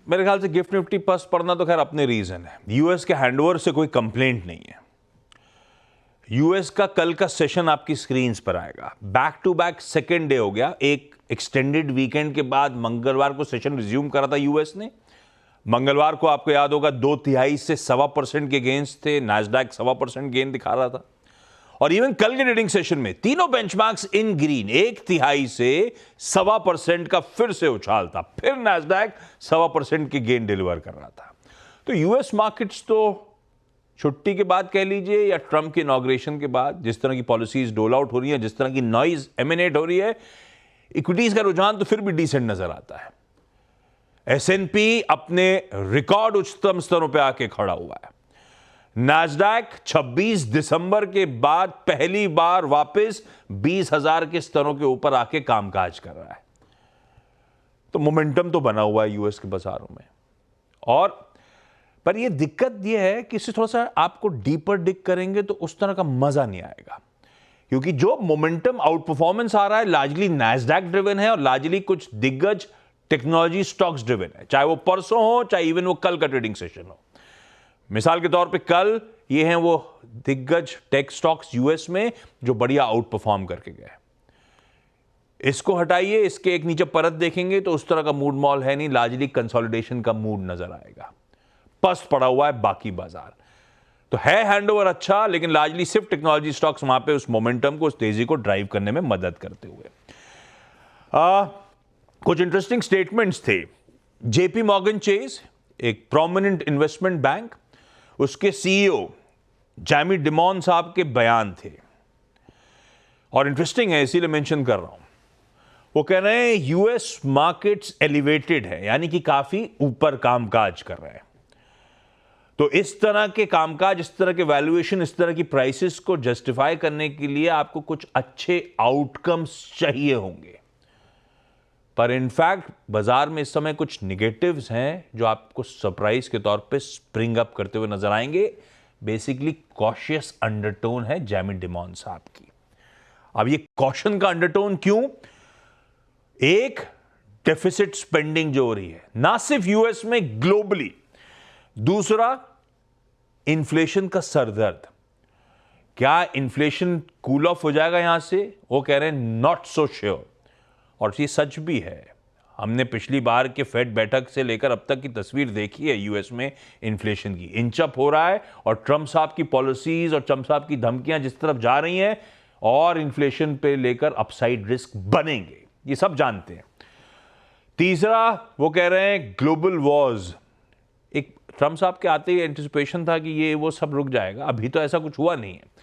मेरे ख्याल से गिफ्ट निफ्टी पस्ट पढ़ना तो खैर अपने रीजन है। यूएस के हैंडओवर से कोई कंप्लेंट नहीं है। यूएस का कल का सेशन आपकी स्क्रीन पर आएगा। Back to back second day हो गया। एक एक्सटेंडेड वीकेंड के बाद मंगलवार को सेशन रिज्यूम करा था यूएस ने। मंगलवार को आपको याद होगा 2/3 से 1.25% के गेन्स थे। नैस्डैक 1.25% गेन दिखा रहा था। और इवन कल के ट्रेडिंग सेशन में तीनों बेंचमार्क्स इन ग्रीन, 1/3 से 1.25% का फिर से उछाल था। फिर नैस्डैक 1.25% की गेन डिलीवर कर रहा था। तो यूएस मार्केट्स तो छुट्टी के बाद कह लीजिए या ट्रंप के इनॉग्रेशन के बाद, जिस तरह की पॉलिसीज डोल आउट हो रही है, जिस तरह की नॉइज एमिनेट हो रही है, इक्विटीज का रुझान तो फिर भी डिसेंट नजर आता है। एसएनपी अपने रिकॉर्ड उच्चतम स्तरों पर आके खड़ा हुआ है। नैस्डैक 26 दिसंबर के बाद पहली बार वापस 20,000 के स्तरों के ऊपर आके कामकाज कर रहा है। तो मोमेंटम तो बना हुआ है यूएस के बाजारों में। और पर यह दिक्कत यह है कि इससे थोड़ा सा आपको डीपर डिग करेंगे तो उस तरह का मजा नहीं आएगा, क्योंकि जो मोमेंटम आउट परफॉर्मेंस आ रहा है लार्जली नैस्डैक ड्रिवन है और लार्जली कुछ दिग्गज टेक्नोलॉजी स्टॉक्स ड्रिवन है, चाहे वो परसों हो चाहे इवन वो कल का ट्रेडिंग सेशन हो। मिसाल के तौर पे कल ये हैं वो दिग्गज टेक स्टॉक्स यूएस में जो बढ़िया आउट परफॉर्म करके गए। इसको हटाइए, इसके एक नीचे परत देखेंगे तो उस तरह का मूड मॉल है नहीं, लार्जली कंसोलिडेशन का मूड नजर आएगा। पस्त पड़ा हुआ है बाकी बाजार तो है हैंडओवर अच्छा, लेकिन लार्जली सिर्फ टेक्नोलॉजी स्टॉक्स वहां पे उस मोमेंटम को, उस तेजी को ड्राइव करने में मदद करते हुए। कुछ इंटरेस्टिंग स्टेटमेंट्स थे। जेपी मॉर्गन चेज, एक प्रोमिनेंट इन्वेस्टमेंट बैंक, उसके सीईओ जैमी डिमॉन साहब के बयान थे और इंटरेस्टिंग है इसीलिए मेंशन कर रहा हूं। वो कह रहे हैं यूएस मार्केट्स एलिवेटेड है, यानी कि काफी ऊपर कामकाज कर रहे हैं। तो इस तरह के कामकाज, इस तरह के वैल्यूएशन, इस तरह की प्राइसेस को जस्टिफाई करने के लिए आपको कुछ अच्छे आउटकम्स चाहिए होंगे। पर इनफैक्ट बाजार में इस समय कुछ निगेटिव्स हैं जो आपको सरप्राइज के तौर पे स्प्रिंग अप करते हुए नजर आएंगे। बेसिकली कॉशियस अंडरटोन है जैमी डिमॉन साहब की। अब ये कॉशन का अंडरटोन क्यों? एक, डेफिसिट स्पेंडिंग जो हो रही है ना सिर्फ यूएस में, ग्लोबली। दूसरा, इन्फ्लेशन का सरदर्द। क्या इन्फ्लेशन कूल ऑफ हो जाएगा यहां से? वो कह रहे हैं नॉट सो श्योर। और ये सच भी है। हमने पिछली बार के फेड बैठक से लेकर अब तक की तस्वीर देखी है यूएस में इन्फ्लेशन की। इंचअप हो रहा है और ट्रंप साहब की पॉलिसीज और ट्रंप साहब की धमकियां जिस तरफ जा रही हैं और इन्फ्लेशन पे लेकर अपसाइड रिस्क बनेंगे, ये सब जानते हैं। तीसरा, वो कह रहे हैं ग्लोबल वॉर्स। एक ट्रंप साहब के आते ही एंटिसिपेशन था कि ये वो सब रुक जाएगा, अभी तो ऐसा कुछ हुआ नहीं है।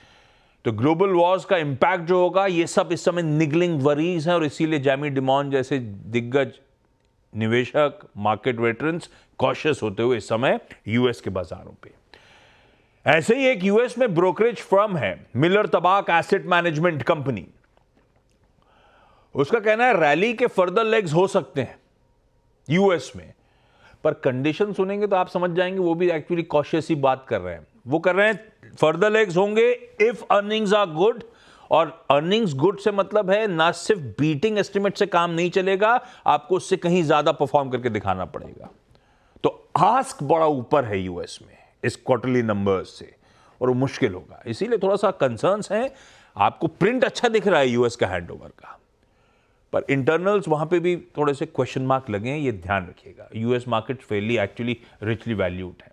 तो ग्लोबल वॉर्स का इंपैक्ट जो होगा, ये सब इस समय निगलिंग वरीज हैं और इसीलिए जैमी डिमॉन जैसे दिग्गज निवेशक, मार्केट वेटरन्स कॉशियस होते हुए इस समय यूएस के बाजारों पे। ऐसे ही एक यूएस में ब्रोकरेज फर्म है मिलर तबाक एसेट मैनेजमेंट कंपनी। उसका कहना है रैली के फर्दर लेग्स हो सकते हैं यूएस में, पर कंडीशन सुनेंगे तो आप समझ जाएंगे वो भी एक्चुअली कॉशियस ही बात कर रहे हैं। वो कर रहे हैं फर्दर लेग्स होंगे इफ अर्निंग्स आर गुड। और अर्निंग्स गुड से मतलब है ना सिर्फ बीटिंग एस्टिमेट से काम नहीं चलेगा, आपको उससे कहीं ज्यादा परफॉर्म करके दिखाना पड़ेगा। तो आस्क बड़ा ऊपर है यूएस में इस क्वार्टरली नंबर्स से और वो मुश्किल होगा, इसीलिए थोड़ा सा कंसर्न्स हैं। आपको प्रिंट अच्छा दिख रहा है यूएस का हैंडओवर का, पर इंटरनल्स वहां पे भी थोड़े से क्वेश्चन मार्क लगे हैं, ये ध्यान रखिएगा। US market Fairlie actually richly valued है।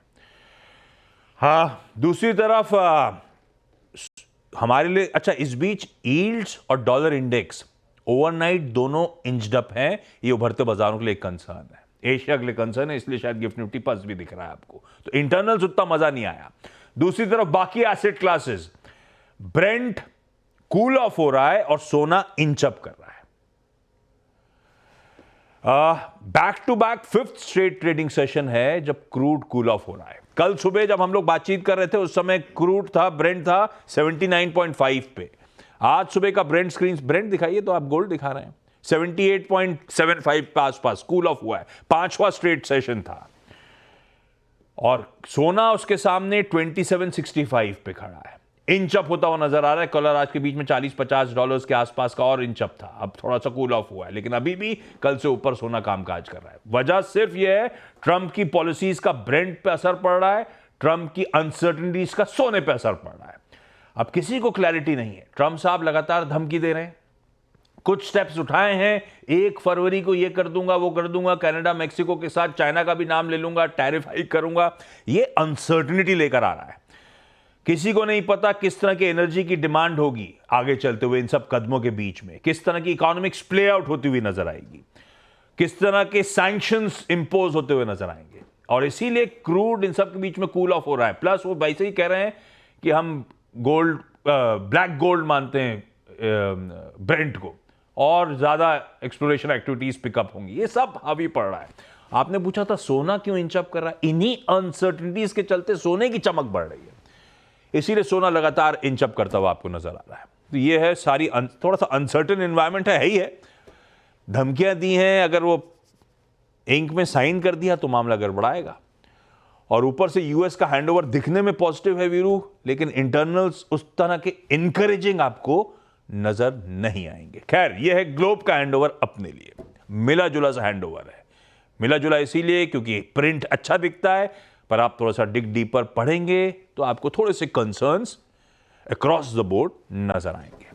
हाँ, दूसरी तरफ हमारे लिए अच्छा, इस बीच यील्ड्स और डॉलर इंडेक्स ओवरनाइट दोनों इंच्ड अप हैं। ये उभरते बाजारों के लिए कंसर्न है, एशिया के लिए कंसर्न है, इसलिए शायद गिफ्ट निफ्टी पल्स भी दिख रहा है आपको। तो इंटरनल्स उतना मजा नहीं आया। दूसरी तरफ बाकी asset classes, Brent cool off हो रहा है और सोना इंच अप कर रहा है। Back to back fifth straight trading session है जब क्रूड कूल ऑफ हो रहा है। कल सुबह जब हम लोग बातचीत कर रहे थे उस समय क्रूड था, ब्रेंट था 79.5 पे। आज सुबह का ब्रेंट स्क्रीन, ब्रेंट दिखाइए तो आप गोल्ड दिखा रहे हैं 78.75 के आसपास कूल ऑफ हुआ है। पांचवा स्ट्रेट सेशन था और सोना उसके सामने 2765 पे खड़ा है। इंच अप होता हुआ नजर आ रहा है। कलर आज के बीच में $40-50 के आसपास का और इंच अप था, अब थोड़ा सा कूल ऑफ हुआ है, लेकिन अभी भी कल से ऊपर सोना कामकाज कर रहा है। वजह सिर्फ यह है ट्रंप की पॉलिसीज का ब्रेंट पे असर पड़ रहा है, ट्रंप की अनसर्टेनिटीज का सोने पे असर पड़ रहा है। अब किसी को क्लैरिटी नहीं है। ट्रंप साहब लगातार धमकी दे रहे हैं, कुछ स्टेप्स उठाए हैं, 1 फरवरी को ये कर दूंगा, वो कर दूंगा, कनाडा मैक्सिको के साथ चाइना का भी नाम ले लूंगा, टैरिफ हाइक करूंगा। ये अनसर्टेनिटी लेकर आ रहा है। किसी को नहीं पता किस तरह की एनर्जी की डिमांड होगी आगे चलते हुए इन सब कदमों के बीच में, किस तरह की इकोनॉमिक्स प्ले आउट होती हुई नजर आएगी, किस तरह के सैंक्शंस इंपोज होते हुए नजर आएंगे। और इसीलिए क्रूड इन सब के बीच में कूल ऑफ हो रहा है। प्लस वो वैसे ही कह रहे हैं कि हम गोल्ड, ब्लैक गोल्ड मानते हैं ब्रेंट को, और ज्यादा एक्सप्लोरेशन एक्टिविटीज पिकअप होंगी। ये सब हावी पड़ रहा है। आपने पूछा था सोना क्यों इंचअप कर रहा है, इन्हीं अनसर्टेनिटीज के चलते सोने की चमक बढ़ रही है, इसीलिए सोना लगातार इंचअप करता हुआ आपको नजर आ रहा है। तो ये है सारी थोड़ा सा अनसर्टेन एनवायरनमेंट है ही है। धमकियां दी हैं, अगर वो इंक में साइन कर दिया तो मामला गड़बड़ाएगा। और ऊपर से यूएस का हैंडओवर दिखने में पॉजिटिव है वीरू, लेकिन इंटरनल्स उस तरह के इनकरेजिंग आपको नजर नहीं आएंगे। खैर, यह है ग्लोब का हैंडओवर अपने लिए, मिला जुला सा हैंडओवर है। मिला जुला इसीलिए क्योंकि प्रिंट अच्छा दिखता है, पर आप थोड़ा सा डिग डीपर पढ़ेंगे तो आपको थोड़े से कंसर्न्स अक्रॉस द बोर्ड नजर आएंगे।